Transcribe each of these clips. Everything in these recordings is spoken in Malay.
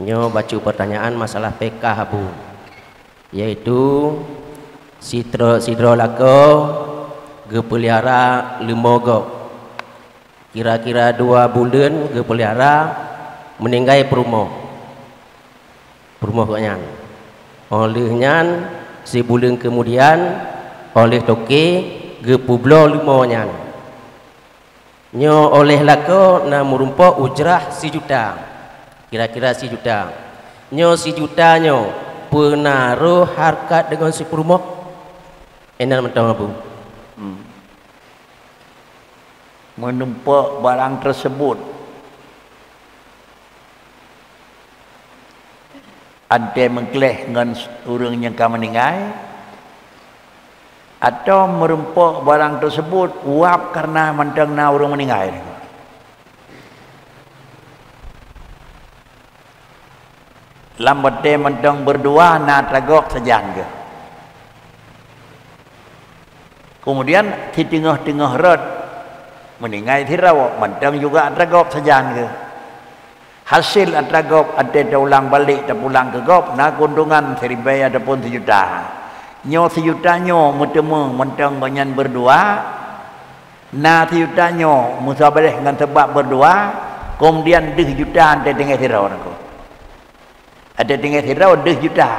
Nyo baca pertanyaan masalah pekah bu, yaitu sidro lako gepelihara lemogo, kira-kira 2 bulan gepelihara meninggai perumoh kanyan. Olehnya sebulan kemudian oleh toke gepublo lumonyan. Nyo oleh lako na merumpa ujrah 1 juta. Kira-kira 1 juta. Nyo 1 juta nyo penaruh harkat dengan si perumoh. Enak mentang abu. Menumpak barang tersebut ada mengkelih dengan orang yang akan meninggal, atau merumpak barang tersebut uap karena mentang na orang meninggal. Lambat dia mentang berdua na tragok sejang ke. Kemudian di tengah-tengah rod meninggal tirau mentang juga tragok sejang ke. Hasil tragok ada ulang balik dan pulang ke gop na keuntungan 1,000 ataupun 1 juta. Nyo 1 juta nyo mutemu mentang banyak berdua na 1 juta nyo musabah dengan sebab berdua, kemudian 2 juta ante tinggal tirau aku. Ada tinggal tirau 2 juta.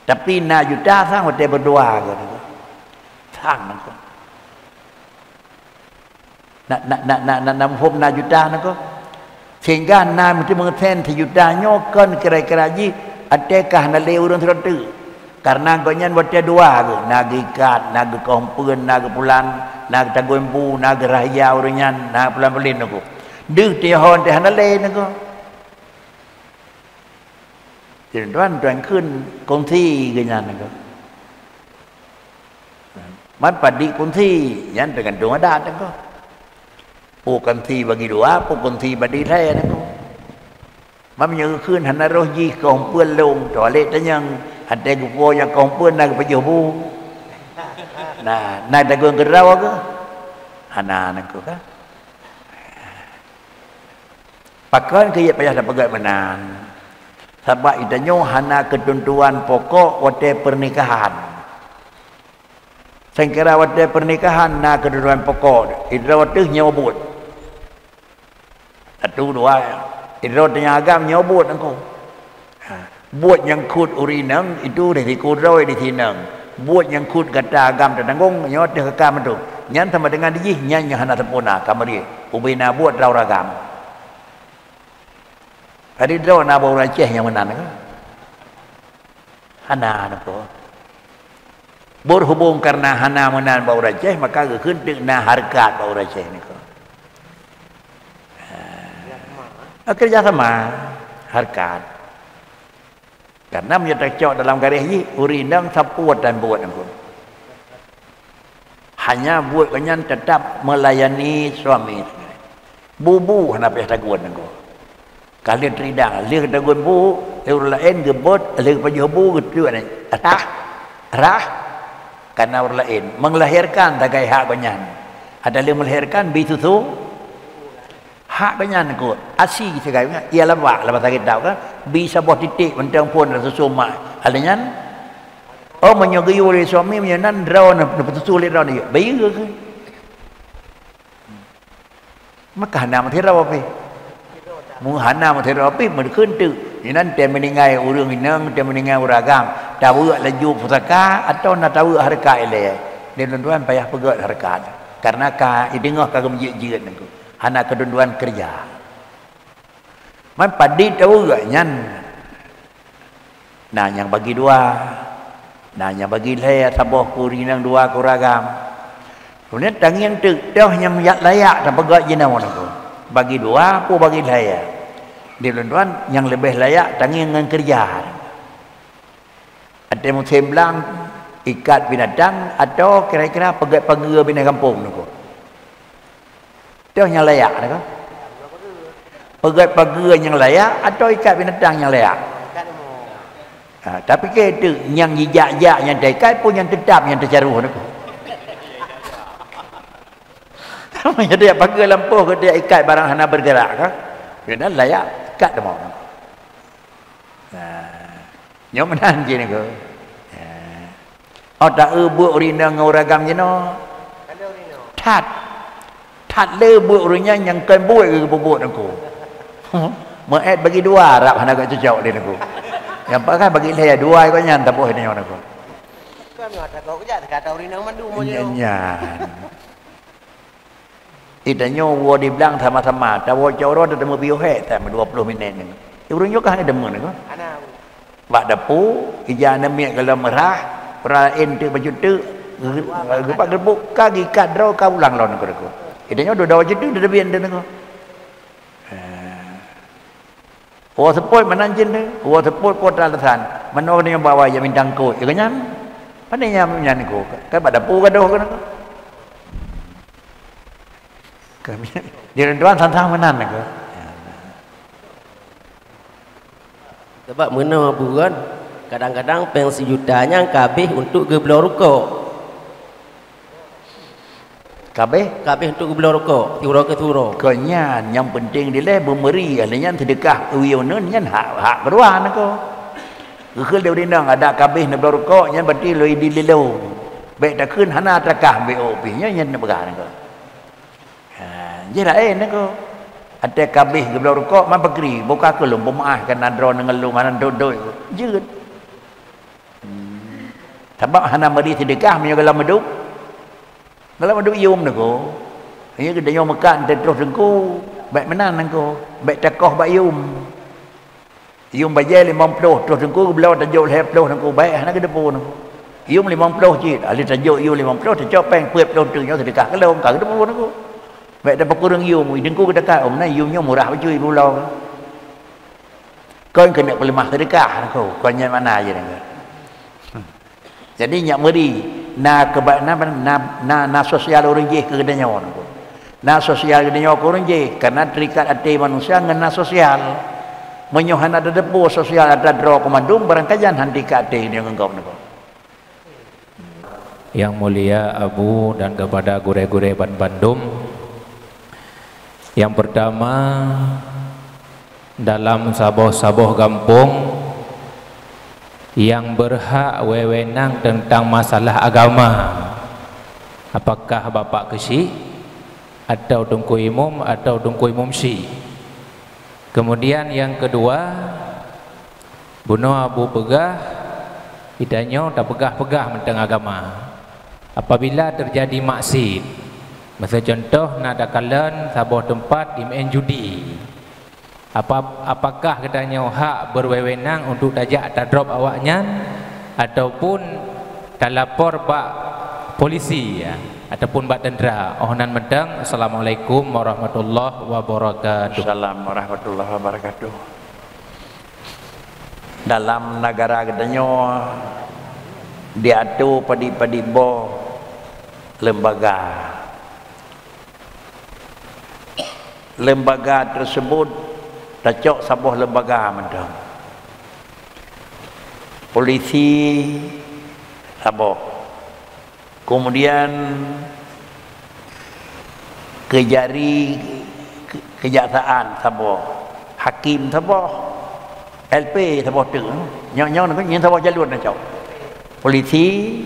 Tapi na juta sang hotel berdua ke. Sang aku. Nak hum na juta aku. Sehingga na mesti mengerti 1 juta nyo kan kira-kira ji adakah na le urang tertentu. Karena konyan hotel 2 ke. Na gikat, na gekompen, na gepulan, na taguembu, na gerahaya urangan, na pulan-pulin aku. Deuh tihon teh na le aku. Tuan kun kongsi ganyan ko. Man padi kongsi yan tergantung adat ko. Po kongsi bagi 2, po kongsi bagi 3 ko. Man nyu kun hanaroh ji kong puen long toilet tanyang ada gupo yang kong puen na pajuh bu. Nah, na dagun gerau ko. Hana ko ka. Pakan ke ya payah dapat menan. Sebab itanyo hana ketentuan pokok wate pernikahan. Sengkira wate pernikahan na ketentuan pokok. Idra wate nyobut. 1, 2. Idra wate agam nyobut engkau. Buat yang kut urinang itu dari kudroi di tinang. Buat yang kut kata agam tertanggung nyot ke kam itu. Nyan sama dengan dia nyan hana sempurna kamari. Ubina buat rau ragam. Hari itu nak bawa Aceh yang mana kan? Hana nak berhubung karena hana menan bawa Aceh maka kehendak na harkat bawa Aceh ni kan? Kerja sama harkat. Karena menyatakan cok dalam garis ini urinang sapuat dan buat aku. Hanya buat kenyan tetap melayani suami. Bubu hana pihak taguan aku. Kalian teridang, lihat kita gumbu, orang lain gebot, lihat baju bu gitu ni, rah, karena orang lain melahirkan tagai hak banyak. Ada yang melahirkan bisusu, hak banyak aku, asi sekali, ia lembak, lepas kita tahu kan, bisa buat titik mentang pun rasa suma, halnya, oh menyogui oleh suami menyenan drawn, dapat sulit drawn ni, baik ke? Maka nama tiada apa? Muhana materapi mereka tu. Ini meninggal orang inang, meninggal orang agam. Tahu laju pusaka atau nak tahu harga ele. Dan tuan payah pegat harga. Karena ka idengah kagam jijit nengku. Hana kedunduan kerja. Man padi tahu gak nyan. Nah yang bagi 2. Nah yang bagi saya sabah kurinang 2 kuragam. Kemudian tangian tu dah yang layak dan pegat jenama nengku. Bagi 2, pun bagi saya. Di tuan yang lebih layak tangi dengan kerja. Ada musim belang ikat binatang atau kira-kira pegat-pegat binatang kampung tu. Itu yang layak kan? Pegat-pegat yang layak atau ikat binatang yang layak? Tapi ke itu yang jejak-jejak yang dekat pun yang tetap yang tercaruh tu. Dia pakai lampu ke dia ikat barang hana bergerak kan? Dia layak ikat dia mau. Nyo menan je ni ko. Tak buat urina ngoragam je no. Thật lơ buat urina yang kan buat ke buat aku. Maet bagi dua Arab hana kat cocok dia aku. Yang pakai bagi saya dua ko nyan tak boleh nyo aku. Kan ada kau kerja kata urina mandu mo je. Nyan. Itanyo wo di bilang sama-sama, tawo coro ada temu biohe tak 20 minit ni. Urunyo kan ada mun ko. Ana. Bak dapu, ijana miak kalau merah, perain tu baju tu, gepak gebuk kaki kadro kau ulang lon ko ko. Itanyo do dawo jetu do bian den ko. Wo sepoi menanjin tu, wo sepoi potal san. Mano ni bawa ya mindang ko. Ya kanyan. Pandainya nyan ko. Kan bak dapu ka do ko. Di renduan santang menan ke. Sebab mana bukan kadang-kadang pensi jutanya kabeh untuk gebelor rokok. Kabeh untuk gebelor rokok, turo ke turo. Kenyan yang penting dia memberi, alanya sedekah uyonan nyan hak beruan ko. Ke dia dinang ada kabeh nak gebelor rokok nyan berarti loi di lelo. Baik dah kun hana takah BOP nya nyan nak begar ko. Jadi nak ko. Ada kabeh gebelor rokok man pegeri, buka ke lum pemaah kan nadro dengan lu mana dodoi. Jeut. Sebab hana mari sedekah punya kalau meduk. Kalau meduk yum nak ko. Ia ke dia makan terus dengku. Baik menan ko. Baik takoh baik yum. Yum bayar 50 terus dengku belau tajuk 20 nangku baik hana ke depo nangku. Yum 50 je. Ali tajuk yum 50 tajuk peng puep long tu nya sedekah kalau ka depo nangku. Baik dapat kurang yum, dengku ke dekat om ni yumnya murah baju pulau. Kau kena pelemah sedekah aku. Kau nyat mana aje nangku. Jadi nyak meri na kebak na sosial orang je ke kedanya orang. Na sosial kedanya orang je karena terikat hati manusia dengan na sosial. Menyohan ada depo sosial ada draw komandum barangkajan handi kat hati dia engkau nangku. Yang mulia Abu dan kepada gure-gure Bandung. Yang pertama, dalam saboh-saboh kampung yang berhak wewenang tentang masalah agama, apakah Bapak Kesi atau Tunku Imam atau Tunku Imam Syi. Kemudian yang kedua, Buno Abu pegah idanyo tak pegah-pegah tentang agama. Apabila terjadi maksiat, masa contoh nada kalan sabuah tempat di main judi. Apakah katanya hak berwewenang untuk tajak tadrop awaknya ataupun talapor bak polisi ya, ataupun bak tentera. Ohnan medang. Assalamualaikum warahmatullahi wabarakatuh. Assalamualaikum warahmatullahi wabarakatuh. Dalam negara katanya diatur padi-padi bo lembaga tersebut tacok sabuah lembaga mendang polisi sabuah, kemudian kejaksaan sabuah, hakim sabuah, LP sabuah tu nyong nyong sabuah jalur tacok polisi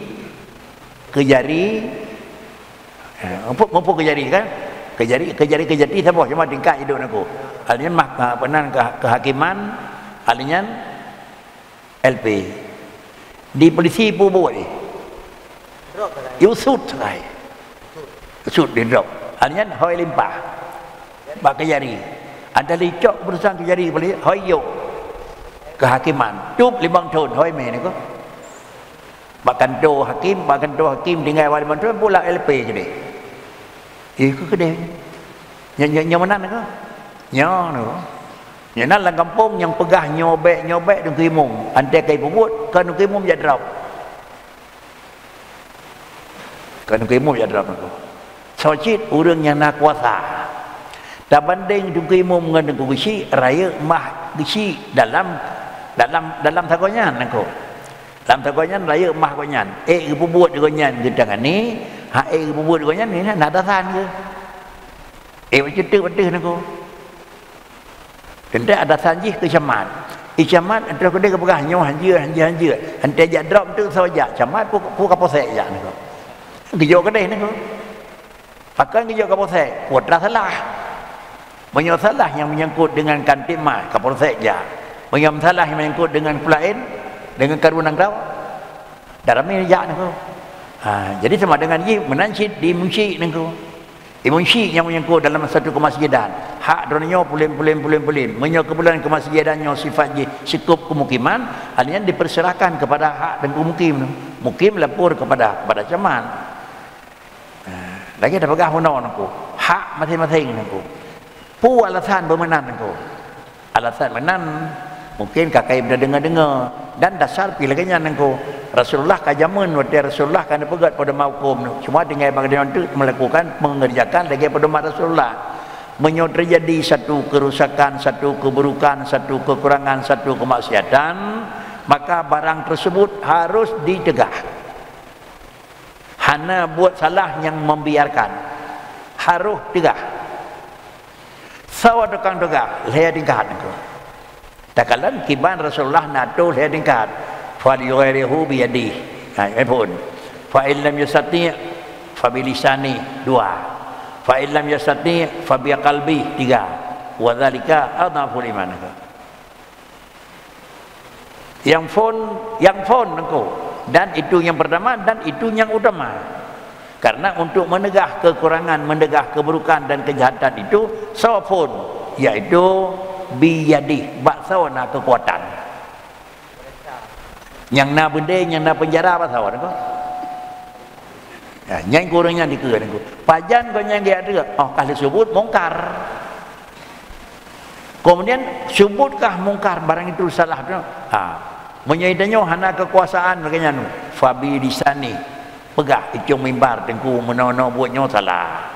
kejari mampu kejari kan kejari sabuah cuma tingkat hidup aku. Alian penan kehakiman, alian LP. Di polisi pun buat ni. Yusut sekali. Yusut di drop. Alian hoi limpah. Bak kejari. Ada licok berusaha kejari boleh hoi yuk. Kehakiman. Tup 5 tahun hoi me ni ko. Bak kantor hakim tinggal wali mantu pula LP jadi. Iku kedai. Yang mana ni ko? Nyo no. Yang nak lang kampung yang pegah nyobek deng kimung. Ante kai pubut kan kimung ya drop. Kan kimung ya drop ko. Socit urang yang nak kuasa. Tak banding deng kimung dengan deng gisi raya mah gisi dalam takonyan ko. Dalam takonyan raya mah konyan. Pubut konyan gedang ni, ha pubut konyan ni nak dasan ke. Macam tu betul nak ko. Tentang ada sanjih ke Syamat. Icamat antara kedai kepegah nyoh hanja hantai jak drop tu saja camat pu kaposek jak ni ko gejo kedai ni ko pakai gejo kaposek putra salah banyak salah yang menyangkut dengan kantimah kaposek jak banyak salah yang menyangkut dengan pelain dengan karunang raw dalam ni jak ni ko jadi sama dengan ye menansid di munsyik ni ko munsyik yang menyangkut dalam satu kemasjidan hak dronyo pulim menyo kebulan kemasjidannya sifat je cukup kemukiman hanya diperserahkan kepada hak dan mukim lapor kepada camat lagi ada pegah hono nako hak masing-masing nako pu alasan bermenan nako alasan menan mungkin kakai dah dengar dan dasar pilihnya nako Rasulullah kajaman waktu Rasulullah kan pegat pada hukum cuma dengan bagian itu melakukan mengerjakan lagi pada Rasulullah menyo terjadi satu kerusakan satu keburukan satu kekurangan satu kemaksiatan maka barang tersebut harus dicegah hana buat salah yang membiarkan harus cegah sawa tukang cegah saya tingkat itu takalan kiban Rasulullah nato saya tingkat falyughayyirhu biyadi pun fa illam yastati fa bilisani 2 fa illam yastati fa biqalbi 3 wa dzalika adhaful iman yang phone engkau dan itu yang pertama dan itu yang utama karena untuk menegah kekurangan menegah keburukan dan kejahatan itu sawafun yaitu biyadi baksawana kekuatan yang na benda yang na penjara apa tahu ko yang kurangnya dikeun ko pajan ko yang dia ada kali sebut mungkar kemudian sebutkah mungkar barang itu salah menyaitannya hana kekuasaan bagainya nu fabi disani pegah itu mimbar tengku menono buatnya salah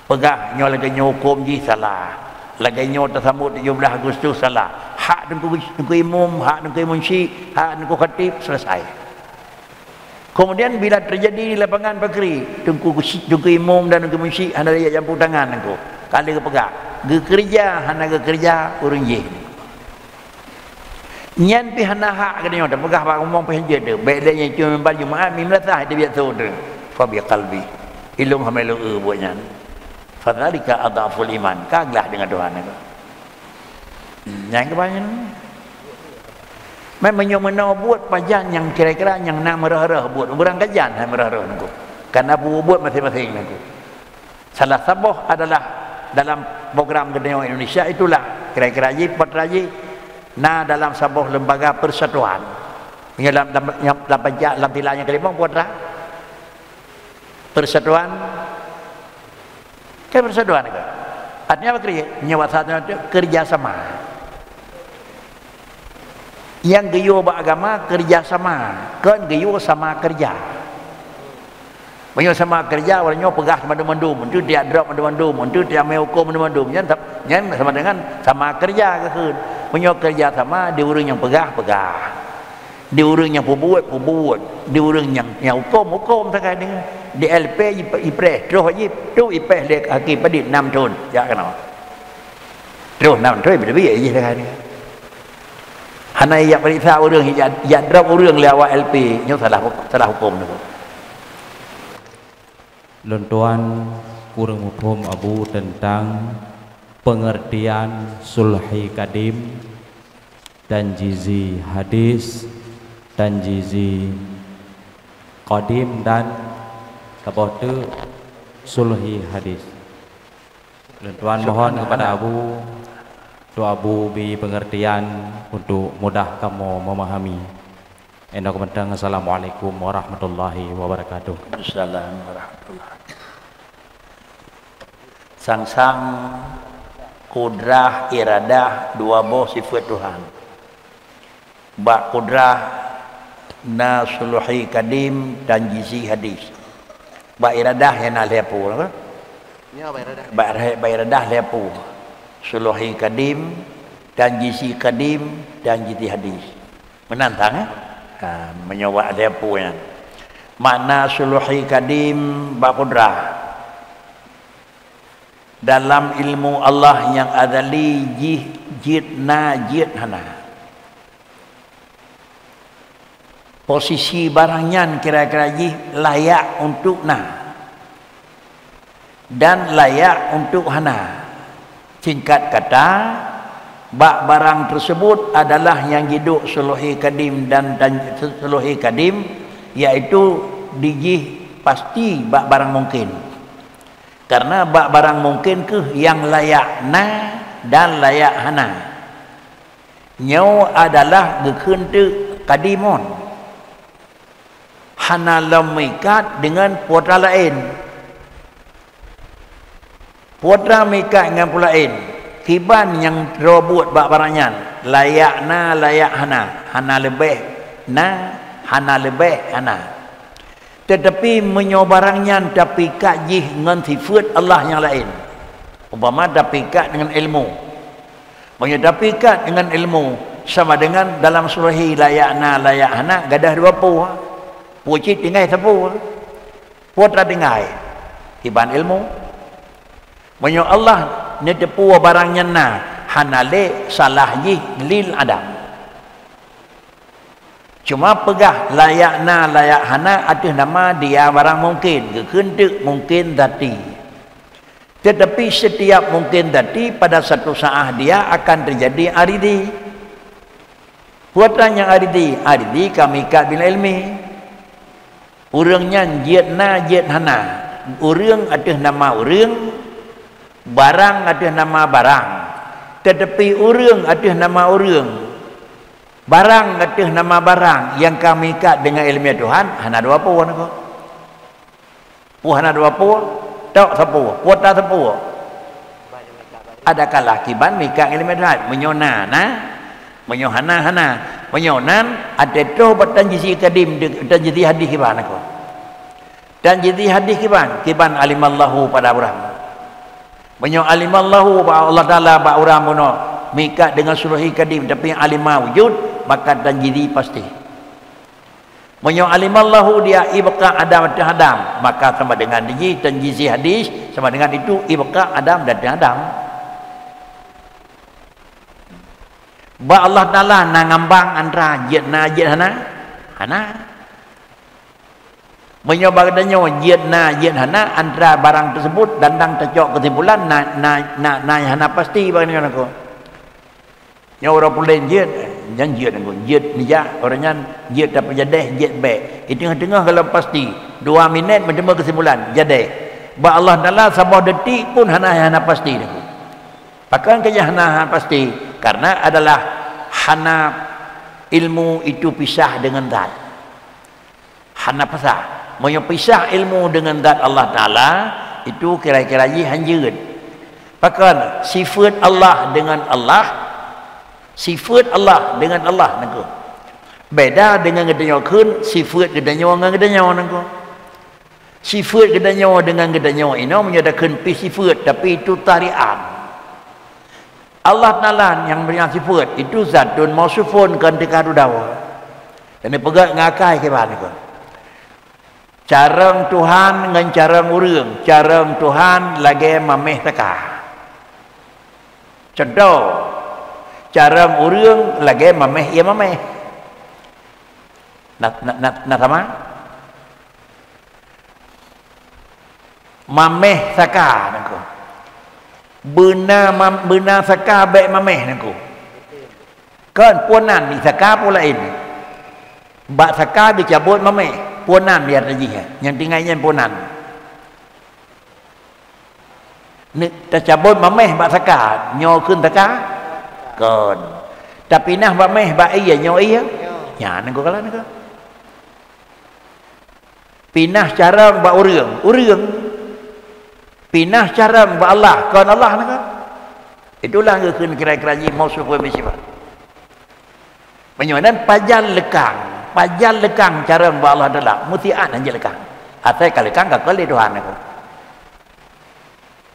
pegah nyo lagi hukum ji salah lagi nyo tersambut 17 Agustus salah hak dengku imam, hak dengku munsyik, hak dengku khatib selesai. Kemudian bila terjadi di lapangan bakri, dengku imam dan dengku munsyik hana dia campur tangan dengku. Kali ke pegak, kerja hana kerja urang je. Nyan pi hana hak katanya dah pegah pak ngomong pi je dah. Baik dia cuma membar Jumaat mimlasah dia biasa tu. Fa bi qalbi. Ilmu hamalu buatnya. Fadzalika adhaful iman. Kaglah dengan Tuhan itu. Yang kebanyakan memang buat pajan yang kira-kira yang nak merah-rah buat berang kajian merah-rah nangku karena buat masing-masing nangku salah sabah adalah dalam program Gedenya Indonesia itulah kira-kira ji patraji na dalam sabah lembaga persatuan dalam tilanya kelima putra persatuan kan persatuan kan artinya apa nyawa satu kerjasama yang geyo beragama kerjasama kan geyo sama kerja banyak sama kerja orangnya pegah mandum-mandum itu dia drop mandum-mandum itu dia mai hukum mandum-mandum yang sama dengan sama kerja ke banyak kerja sama di orang yang pegah di orang yang buat di orang yang hukum sekali dengan di LP ipres terus tu ipres lek hakim padit 6 tahun ya kenapa terus 6 tahun lebih aja sekali hana yang periksa orang yang drop orang lewat LP nyo salah hukum tu. Tuan kurang hukum Abu tentang pengertian sulhi kadim dan jizi hadis dan jizi qadim dan kabotu sulhi hadis. Tuan mohon kepada Abu doa Abu bi pengertian untuk mudah kamu memahami. Assalamualaikum warahmatullahi wabarakatuh. Assalamualaikum warahmatullahi. Sang kudrah iradah dua boh sifat Tuhan. Ba kudrah na suluhi kadim dan jizi hadis. Ba iradah yang nak lepu apa? Ya ba iradah lepu. Suluhi kadim dan jizi kadim dan jizi hadis. Menantang menyoba lepu yang makna suluhi kadim ba kudrah dalam ilmu Allah yang azali jid hana posisi barangnya kira-kira layak untuk dan layak untuk hana. Singkat kata, barang tersebut adalah yang hidup suluhi kadim dan suluhi kadim, iaitu dijih pasti barang mungkin. Karena barang mungkin ke yang layak dan layak hana. Nyau adalah gekentu kadimon. Hana lemikat dengan putra lain. Putra mikat dengan pula lain. Kiban yang robot barangnya layak layak hana lebih hana lebih hana. Tetapi menyobarangnya tapi kajih dengan sifat Allah yang lain. Umpama tapi kat dengan ilmu. Tapi kat dengan ilmu sama dengan dalam surah layak layak hana gadah dua puah. Pucit tinggai sepuh. Putra tinggai. Kiban ilmu. Menyo Allah ni tepu barangnya hanale salah lil adam. Cuma pegah layak layak hana atas nama dia barang mungkin, kekentuk mungkin dati. Tetapi setiap mungkin dati pada satu saat dia akan terjadi aridi. Putranya aridi kami kat bil ilmi. Urangnya jiat hana. Urang atas nama urang. Barang ada nama barang, tetapi urang ada nama urang. Barang ada nama barang yang kami kat dengan ilmiah Tuhan. Hana dua puan aku. Hana dua puan, tak sepuh, puan tak sepuh. Adakah laki ban mika ilmiah Tuhan menyona menyohana menyonan ada tu batan jisi kadim dan jadi hadis kiban aku. Dan jadi hadis kiban alimallahu pada Abraham. Banyak alimallahu ba Allah Taala ba orang mono mika dengan suluhi kadim tapi alimah wujud maka tanjidi pasti. Banyak alimallahu dia ibqa Adam dan Adam maka sama dengan diji tanjizi hadis sama dengan itu ibqa Adam dan Adam. Ba Allah Taala nangambang antara jid hana. Menyobar danyo jid hana antara barang tersebut dandang tercok kesimpulan hana pasti bagaimana ko. Nya orang pulen jid aku jid nija orangnya jid dapat jadeh jid baik. Itu tengah kalau pasti 2 minit menerima kesimpulan jadeh. Ba Allah Taala sabah detik pun hana pasti aku. Pakan kaya hana pasti karena adalah hana ilmu itu pisah dengan zat. Hana pisah. Menyepisah ilmu dengan zat Allah Ta'ala itu kira-kira hanjut. Bahkan sifat Allah dengan Allah, sifat Allah dengan Allah nengko. Beda dengan gedanyakan sifat gedanyawa dengan gedanyawa nengko. Sifat gedanyawa dengan gedanyawa ini menyatakan sifat tapi itu tarian. Allah Ta'ala yang punya sifat itu zatun mausufun kan dikadu dawa. Dan pegang ngakai ke mana nengko. Carang Tuhan dengan carang urang. Carang Tuhan lagi mameh teka. Contoh, carang urang lagi mameh ia mameh. Nak sama? Mameh saka nangko. Benar saka baik mameh nangko. Kan puanan ni saka pula ini. Bak saka dicabut mameh. Puanan biar saja. Yang tinggalnya puanan. Ni tercabut mameh bak saka, nyokun saka. Kon. Tapi nah mameh bak iya nyo iya. Ya nengko kala nengko. Pinah cara bak urang. Pinah cara bak Allah, kon Allah nengko. Itulah ngekeun kira-kira mausuf wa bisifat. Menyonan pajal lekang. Pajal lekang cara ba Allah adalah mutian anja lekang. Atai kalekang ka kali Tuhan aku.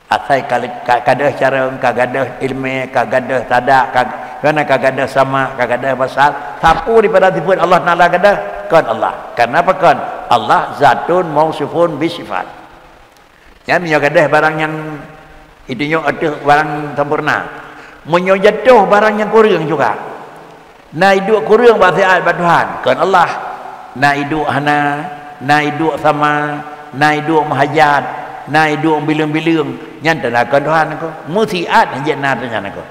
Atai kadah cara kagadah ilmu kagadah tadak karena kagadah sama kagadah basal sapu daripada sifat Allah Taala gadah kan Allah. Kenapa kan Allah zatun mausufun bisifat. Yang menyogadah barang yang itunya ada barang sempurna. Menyojatuh barang yang kurang juga. Nah hidup kurang bahasa ayat Tuhan kan Allah nai duk hana, nai duk sama, nai duk mahajat, nai duk bilang-bilang nyan tenaga Tuhan ko musiat hanjet na tanya ko.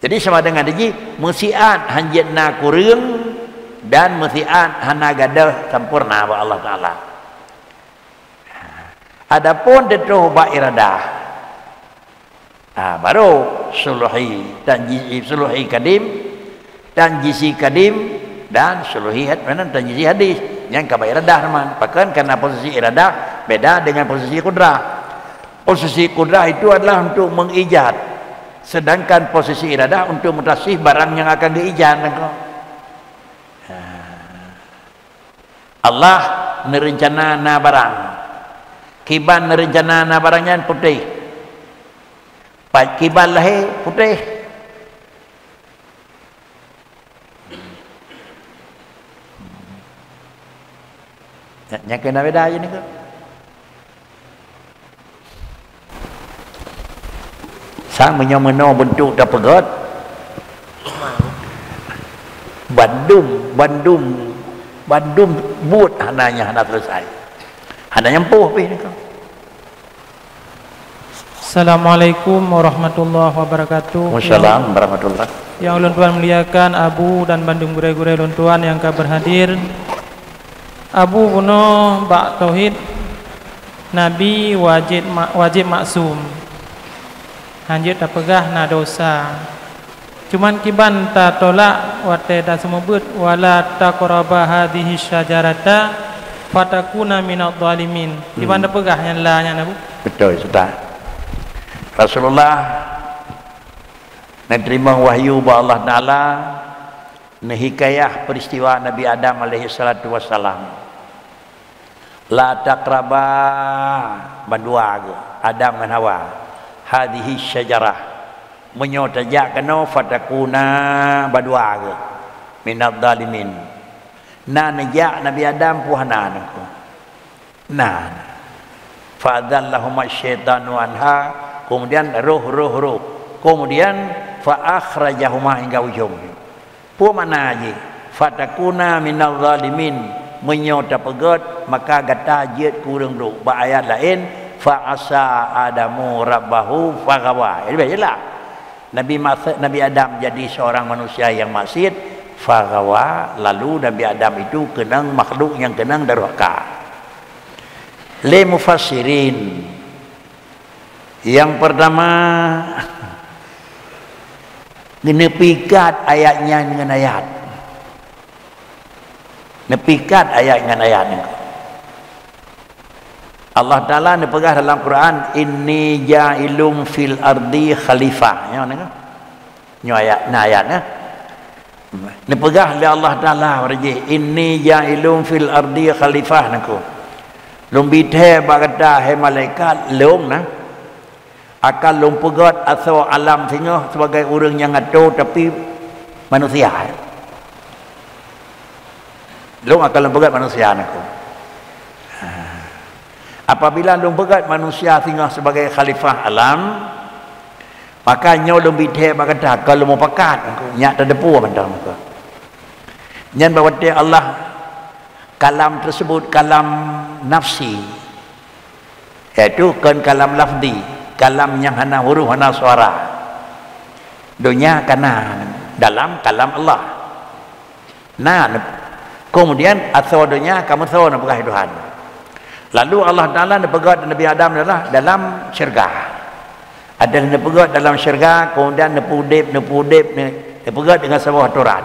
Jadi sama dengan tadi musiat hanjet na kurang dan musiat hana gadah sempurna wa Allah taala. Adapun detuh ba iradah baru suluhi tanjisi suluhi kadim tanjisi kadim dan suluhi mana tanjisi hadis yang ka ba iradah teman bahkan karena posisi iradah beda dengan posisi kudrah. Posisi kudrah itu adalah untuk mengijad, sedangkan posisi iradah untuk mutasih barang yang akan diijad. Allah nerencana na barang kiban rencana na barangnya putih, kiban lahir putih. Yang kena beda aja ni ke? Sang menyomeno bentuk dah pegat. Bandung but hananya hana selesai. Hana nyempuh pi ni ke? Assalamualaikum warahmatullahi wabarakatuh. Waalaikumsalam warahmatullahi. Yang ulun tuan muliakan Abu dan Bandung gure-gure ulun tuan yang ka berhadir. Abu buno bak tauhid Nabi wajib maksum. Hanjit tak pegah na dosa. Cuman kiban ta tolak wate da semubut wala taqraba hadhihi syajarata fatakuna minadh dhalimin. Kiban tak pegah yang la nya Abu. Betul sudah. Rasulullah menerima wahyu ba Allah Taala hikayah peristiwa Nabi Adam alaihi salatu wassalam. La taqraba bandua Adam dan Hawa hadhihi syajarah menyotajak kena fatakuna badua minadh dhalimin. Na najak Nabi Adam puhana nako. Nah fa'adallahuma syaitanu anha, kemudian roh kemudian fa akhrajahuma hingga ujung. Pu mana aje fatakuna minadh dhalimin menyota pegat maka gata jet kurang duk ba ayat lain fa asa adamu rabbahu faghawa. Ini baiklah Nabi Adam jadi seorang manusia yang maksiat faghawa, lalu Nabi Adam itu kenang makhluk yang kenang durhaka. Le mufassirin yang pertama nepikat ayatnya dengan ayat. Nepikat ayat dengan ayat ni. Allah Taala nepegah dalam Quran inni ja'ilum fil ardi khalifah. Ya mana? Nyo ayat na ayatnya. Nepegah oleh Allah Taala warji inni ja'ilum fil ardi khalifah naku. Lumbi the bagata he malaikat lom na akan lom pegat atau alam tengah sebagai orang yang ngatur tapi manusia. Lom akan lom pegat manusia naku. Apabila lom pegat manusia tinggal sebagai khalifah alam, maka nyo lom bithe bagata kalau mau pekat naku nyak terdepu bentang naku. Nyan bawate Allah kalam tersebut kalam nafsi, yaitu kan kalam lafzi, kalam yang hana huruf hana suara. Dunia kana dalam kalam Allah. Nah, kemudian asal dunia kamu tahu nak pegang Tuhan. Lalu Allah Taala nak pegang Nabi Adam adalah dalam syurga. Ada nak pegang dalam syurga, kemudian nak pudip, nak pegang dengan sebuah aturan.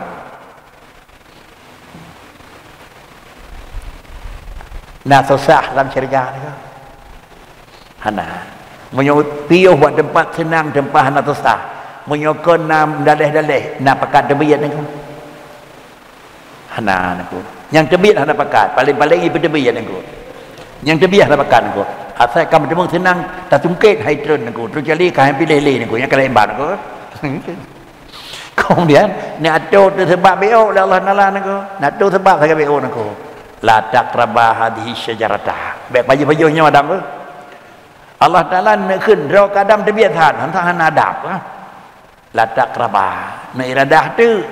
Nah susah dalam syurga ni. Hana menyupiuh buat tempat senang, tempat hana susah. Menyokon nam dalih-dalih nak pakat tebiat ni. Hana aku. Yang tebiat hana pakat, paling-paling ibu tebiat ni aku. Yang tebiat hana pakat aku. Asal kamu temu senang tak tungkit hidron aku. Terus jadi kau pilih-pilih aku yang kelembar aku. Kemudian ni atur sebab beo oleh Allah Taala aku. Nak tu sebab saya beo aku. La taqraba hadhihi syajarata. Baik baju-bajunya Adam ke? Allah Taala nakขึ้นเรากระดำทะเบียนฐานหันทางนาดาบLa taqraba. Na iradah tu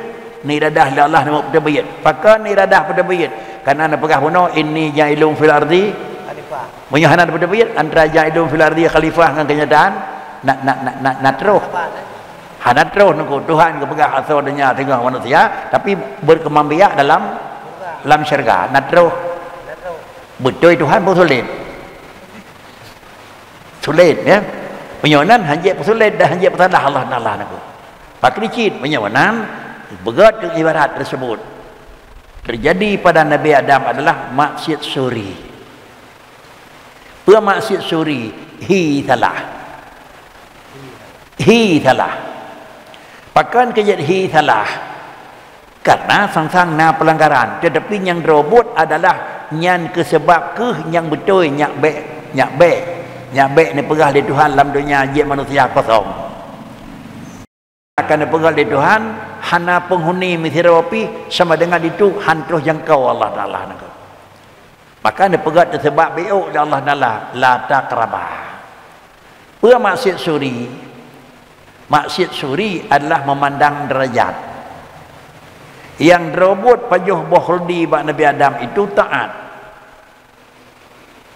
ni iradah li Allah nama pada bayit pakai ni iradah pada bayit karena ana pegah puno inni ja'ilun fil ardi khalifah menyahana pada bayit antara ja'ilun fil ardi khalifah dengan kenyataan nak terus nak terus nunggu Tuhan kepegah asal dunia tengah manusia tapi berkembang biak dalam syurga nak terus betul Tuhan pun sulit ya penyonan hanjek sulit dah hanjek bersalah Allah Taala nak pakricit penyonan berat dengan ibarat tersebut terjadi pada Nabi Adam adalah maksiat suri maksiat suri hi salah pakan kejadian hi salah karena sang-sang na pelanggaran tetapi yang robot adalah yang kesebab ke yang betul nyak bek ni pegah di Tuhan dalam dunia je manusia kosong akan pegah di Tuhan hana penghuni misirapi sama dengan itu hantuh jangkau Allah Taala maka ni pegah tersebab beuk di Allah Taala la taqrabah maksiat suri adalah memandang derajat yang robot pajuh bohuldi bak Nabi Adam itu taat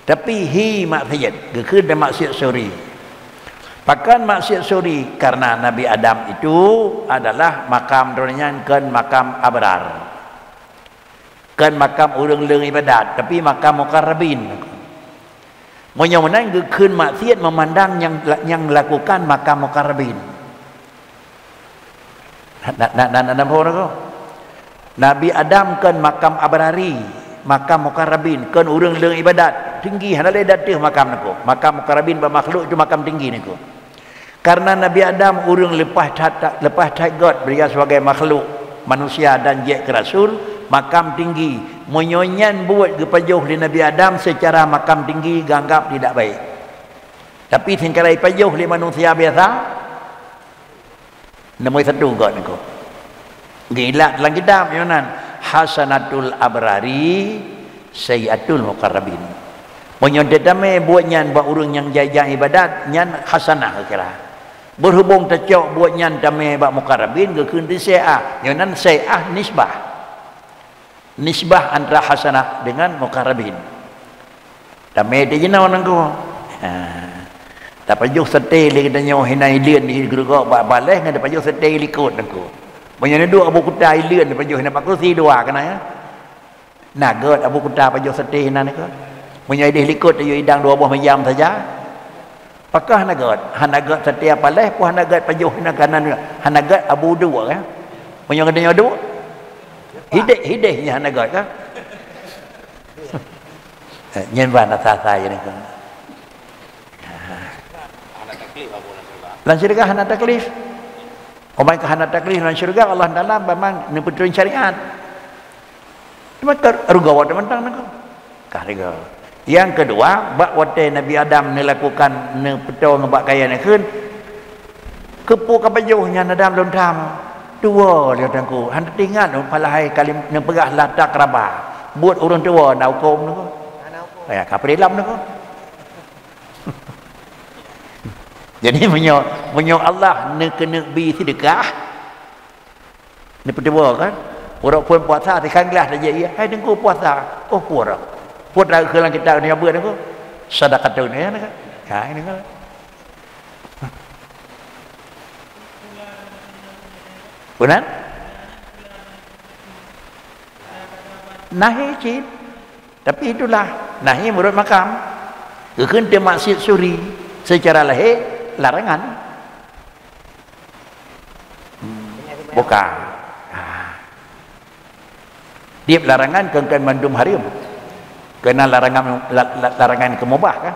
tapi hi maksiat gekir dan maksiat suri pakan maksiat suri karena Nabi Adam itu adalah makam dunia kan makam abrar kan makam urang leung ibadat tapi makam muqarrabin menyamanang gekir maksiat memandang yang melakukan makam muqarrabin Nabi Adam kan makam abrari makam muqarrabin kan urang leung ibadat tinggi handale datih makam niku makam muqarrabin ba makhluk itu makam tinggi niku karena Nabi Adam urang lepas tagot beliau sebagai makhluk manusia dan je ke rasul makam tinggi menyonyan buat gepajuh di Nabi Adam secara makam tinggi ganggap tidak baik tapi singkarai pajuh di manusia biasa nombor satu got niku gila dalam kitab yonan hasanatul abrari sayyatul muqarrabin menyontet dame buat nyan buat urang yang jajah ibadat nyan hasanah kira berhubung tecok buat nyan dame bak muqarrabin gekeun di sayah yonan sayah nisbah antara hasanah dengan muqarrabin dame de jenau nangku tak pajuh sete li kita nyoh hinai lien di gerugak bak baleh ngada pajuh sete likut nangku banyak dua Abu Kuta lien di pajuh nak kursi dua kena ya nagot Abu Kuta pajuh sete hinan nangku banyak dia likut ayo idang 2 buah jam saja pakah nagot hanagot setiap baleh pu hanagot pajuh hinan kanan hanagot Abu dua kan banyak kadanya dua hideh hanagot kan nhân văn là xa vậy này lan syurga hana taklif omai ka hana taklif lan syurga Allah Taala memang neputun syariat cuma rugawa teman-teman nak kariga yang kedua bak wate Nabi Adam melakukan neputun ngebak kaya ni keun kepu kapajuhnya Adam lon tham tua dia tangku hana tinggal palahai kalim nepegah latak raba buat orang tua nau kom tu ya kapri lam tu jadi menyo Allah ne kena bi sedekah ni pedua kan orang pun puasa tekan gelas dah jadi hai tengku puasa oh puasa ke lang kita ni apa tengku sedekah tu ni kan ha ini kan benar nahi cip tapi itulah nahi menurut makam keun dia maksiat suri secara lahir larangan bukan dia larangan kekan mandum harim kena larangan kemubah kan